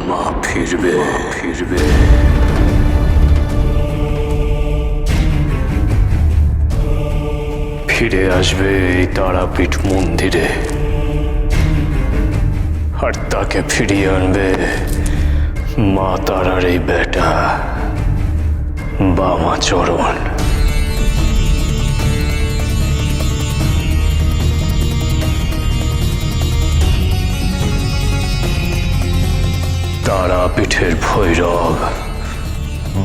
মা ফিরবে ফিরবে। ফিরে আসবে এই তারাপীঠ মন্দিরে, আর তাকে ফিরিয়ে আনবে মা তারার এই বেটা বামাচরণ। তারাপীঠের ভৈরব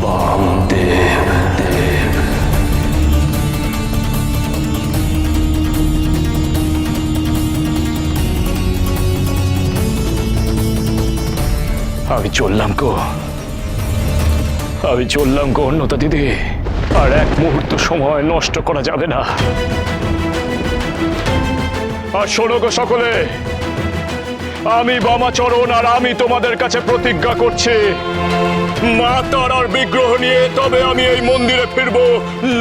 বামদেব দেব। আমি চললাম গো, আমি চললাম গো অন্নতা দিদি। আর এক মুহূর্ত সময় নষ্ট করা যাবে না। আর শোনো গো সকলে, আমি বামাচরণ আর আমি তোমাদের কাছে প্রতিজ্ঞা করছি, মা তারার বিগ্রহ নিয়ে তবে আমি এই মন্দিরে ফিরবো,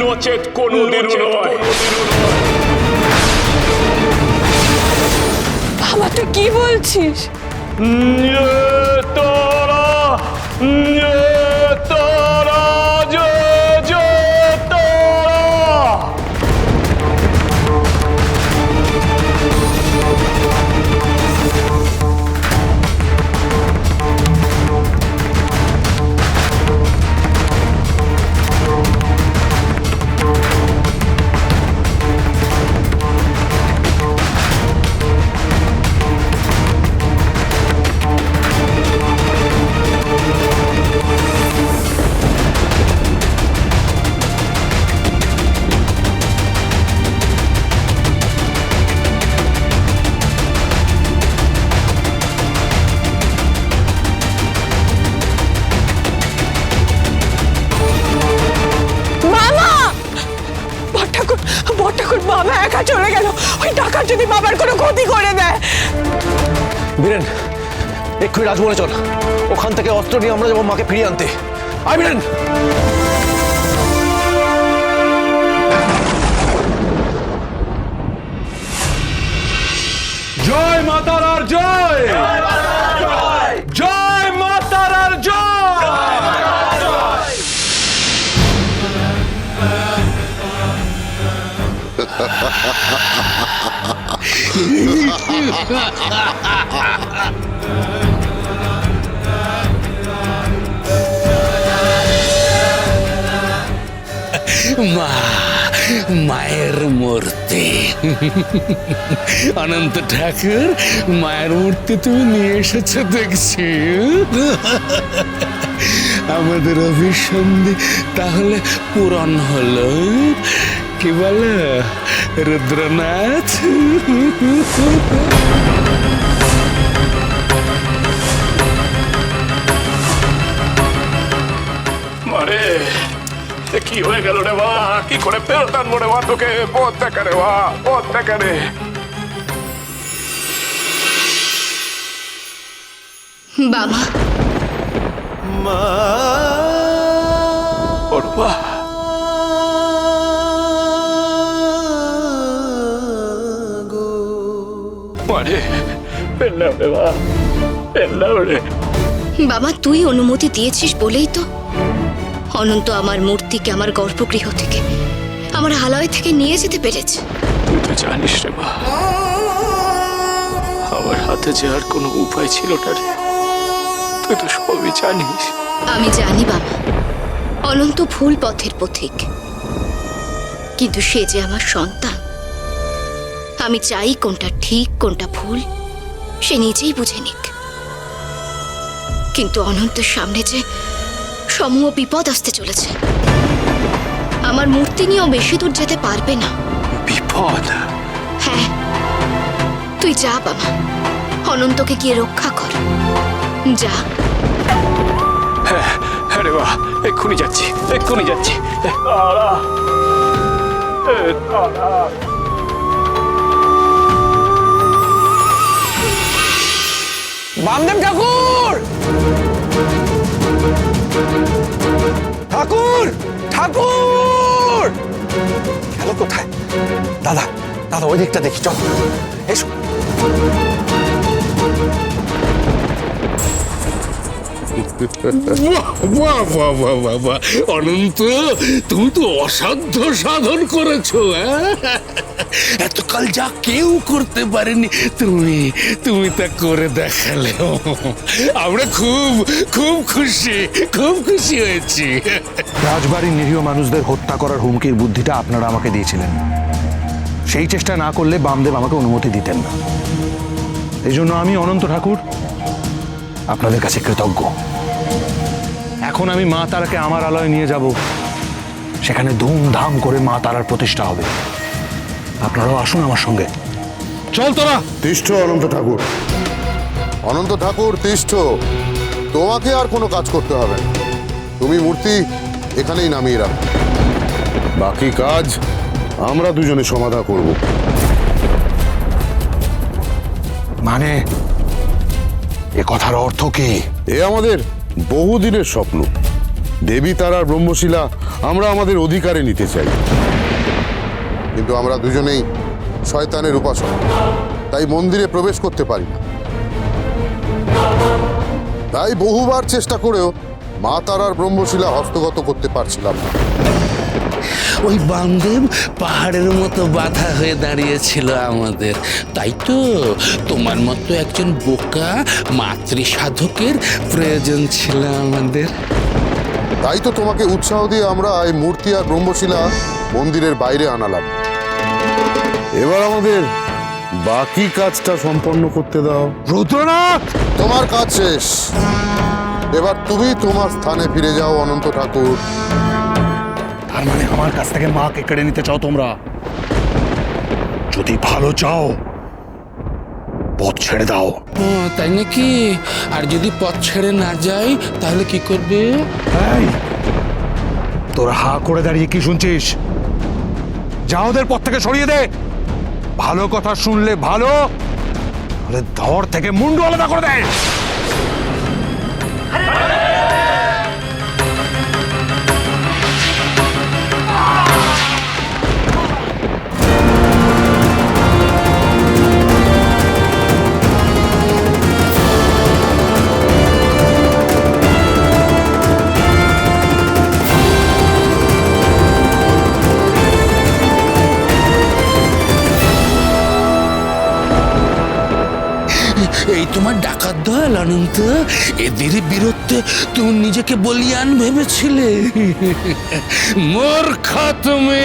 নচেত কোনোদিনও নয়। বাবা তুই কি বলছিস? তারা তারা জয় জয় তারা। বাবা একা চলে গেল, ওই ডাকাত যদি বাবার কোনো ক্ষতি করে দেয়। বীরেন, এক্ষুনি রাজমহলে চল, ওখান থেকে অস্ত্র নিয়ে আমরা যাবো মাকে ফিরিয়ে আনতে। আয় বীরেন। জয় মা তারার জয়, জয় মা তারার জয়। মা, মায়ের মূর্তি। অনন্ত ঠাকুর, মায়ের মূর্তি তুমি নিয়ে এসেছো দেখছি। আমাদের অভিসন্ধি তাহলে পূরণ হলো, কি বলে রুদ্রনাথ? মারে কি হয়ে গেল রে মা? কি করে ফেরত আনবো রে মা তোকে? পথ দেখা রে মা, পথ দেখা রে। বাবা ওরবা মারে পেলাম রে মা, পেলাম রে। বাবা তুই অনুমতি দিয়েছিস বলেই তো অনন্ত আমার মূর্তিকে আমার গর্ভগৃহ থেকে, আমার আলয় থেকে নিয়ে যেতে পেরেছে। তুই তো জানিস রে মা, আমার হাতে যে আর কোনো উপায় ছিল না রে। তুই তো সবই জানিস। আমি জানি বাবা, অনন্ত ভুল পথের পথিক, কিন্তু সে যে আমার সন্তান। আমি চাই কোনটা ঠিক কোনটা ভুল সে নিজেই বুঝে নিক। কিন্তু অনন্তের সামনে যে সমূহ বিপদ আসতে চলেছে, আমার মূর্তি নিয়েও বেশি দূর যেতে পারবে না। বিপদ? হ্যাঁ, তুই যা বাবা, অনন্তকে গিয়ে রক্ষা কর, যা। হ্যাঁ হ্যাঁ রে মা, এক্ষুনি যাচ্ছি, এক্ষুনি যাচ্ছি। তারা তারা বামদেব ঠাকুর, ঠাকুর, ঠাকুর গেল কোথায়? দাদা, দাদা ওই দিকটা দেখি, চল এসো। বাহ বাহ বাহ বাহ বাহ অনন্ত, তুমি তো অসাধ্য সাধন করেছো। এতকাল যা কেউ করতে পারেনি তুমি তুমি তা করে দেখালে। আমরা খুব খুব খুশি, খুব খুশি হয়েছি। রাজবাড়ির নিরীহ মানুষদের হত্যা করার হুমকির বুদ্ধিটা আপনারা আমাকে দিয়েছিলেন। সেই চেষ্টা না করলে বামদেব আমাকে অনুমতি দিতেন না। এই জন্য আমি অনন্ত ঠাকুর আপনাদের কাছে কৃতজ্ঞ। এখন আমি মা তারাকে আমার আলয়ে নিয়ে যাব, সেখানে ধুমধাম করে মা তারার প্রতিষ্ঠা হবে। আপনারাও আসুন আমার সঙ্গে। চল তোরা। তিষ্ঠ অনন্ত ঠাকুর, অনন্ত ঠাকুর তিষ্ঠ। তোমাকে আর কোনো কাজ করতে হবে না। তুমি মূর্তি এখানেই নামিয়ে রাখো, বাকি কাজ আমরা দুজনে সমাধা করব। মানে এ কথার অর্থ কি? এ আমাদের বহুদিনের স্বপ্ন। দেবী তারার ব্রহ্মশিলা আমরা আমাদের অধিকারে নিতে চাই, কিন্তু আমরা দুজনেই শয়তানের উপাসক, তাই মন্দিরে প্রবেশ করতে পারি না। তাই বহুবার চেষ্টা করেও মা তারার ব্রহ্মশিলা হস্তগত করতে পারছিলাম না। ওই বামদেব পাহাড়ের মতো বাধা হয়ে দাঁড়িয়েছিল আমাদের। তাই তো তোমার মতো একজন বোকা মাতৃ সাধকের প্রয়োজন ছিল আমাদের। তাই তো তোমাকে উৎসাহ দিয়ে আমরা এই মূর্তি আর ব্রহ্মশিলা মন্দিরের বাইরে আনালাম। এবার আমাদের বাকি কাজটা সম্পন্ন করতে দাও। রুদ্রনাথ, তোমার কাজ শেষ, এবার তুমি তোমার স্থানে ফিরে যাও অনন্ত ঠাকুর। তার মানে আমার কাছ থেকে মাকে কেড়ে নিতে চাও তোমরা? যদি ভালো চাও পথ ছেড়ে দাও। ও তাই নাকি? আর যদি পথ ছেড়ে না যাই তাহলে কি করবে? এই, তোরা হা করে দাঁড়িয়ে কি শুনছিস? যা ওদের পথ থেকে সরিয়ে দে। ভালো কথা শুনলে ভালো, ওদের ধর থেকে মুন্ডু আলাদা করে দেয়। এই তোমার ডাকাত দল অনন্ত, এদের বিরুদ্ধে তুমি নিজেকে বলিয়ান ভেবেছিলে। মূর্খা তুমি।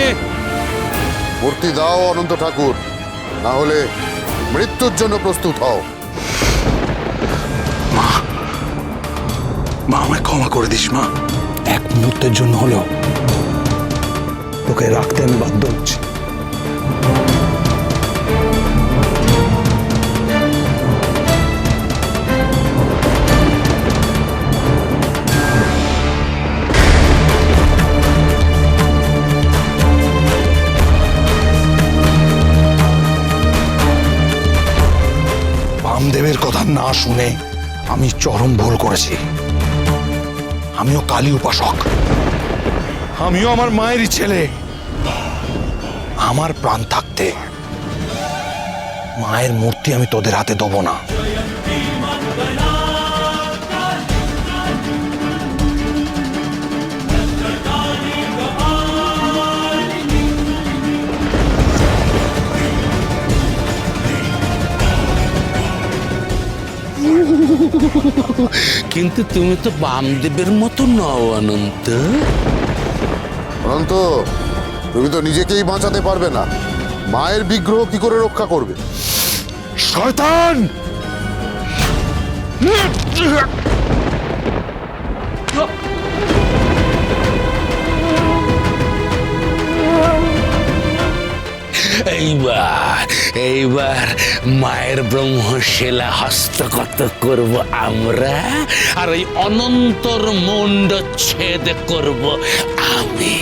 মূর্তি দাও অনন্ত ঠাকুর, না হলে মৃত্যুর জন্য প্রস্তুত হও। মা, আমায় ক্ষমা করে দিস মা। এক মুহূর্তের জন্য হলেও তোকে রাখতে আমি বাধ্য হচ্ছি। বামদেবের কথা না শুনে আমি চরম ভুল করেছি। আমিও কালী উপাসক, আমিও আমার মায়েরই ছেলে। আমার প্রাণ থাকতে মায়ের মূর্তি আমি তোদের হাতে দেবো না। কিন্তু তুমি তো বামদেবের মতো নও অনন্ত। অনন্ত, তুমি তো নিজেকেই বাঁচাতে পারবে না, মায়ের বিগ্রহ কি করে রক্ষা করবে? শয়তান! এইবার মায়ের ব্রহ্মশিলা হস্তগত করব আমরা, আর ওই অনন্তর মুন্ড ছেদ করব আমি।